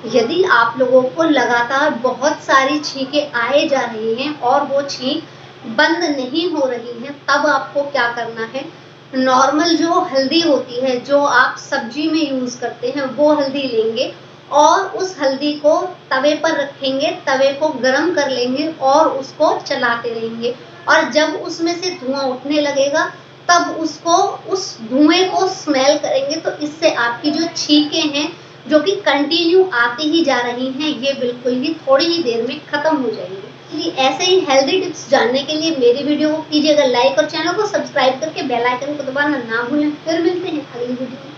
यदि आप लोगों को लगातार बहुत सारी छींकें आए जा रही हैं और वो छींक बंद नहीं हो रही है, तब आपको क्या करना है, नॉर्मल जो हल्दी होती है जो आप सब्जी में यूज करते हैं वो हल्दी लेंगे और उस हल्दी को तवे पर रखेंगे, तवे को गरम कर लेंगे और उसको चलाते रहेंगे और जब उसमें से धुआं उठने लगेगा तब उसको उस धुएं को स्मेल करेंगे, तो इससे आपकी जो छींकें हैं जो कि कंटिन्यू आती ही जा रही हैं, ये बिल्कुल ही थोड़ी ही देर में खत्म हो जाएंगी। ऐसे ही हेल्दी टिप्स जानने के लिए मेरी वीडियो को कीजिएगा लाइक और चैनल को सब्सक्राइब करके बेल आइकन को दबाना ना भूलें। फिर मिलते हैं अगली वीडियो में।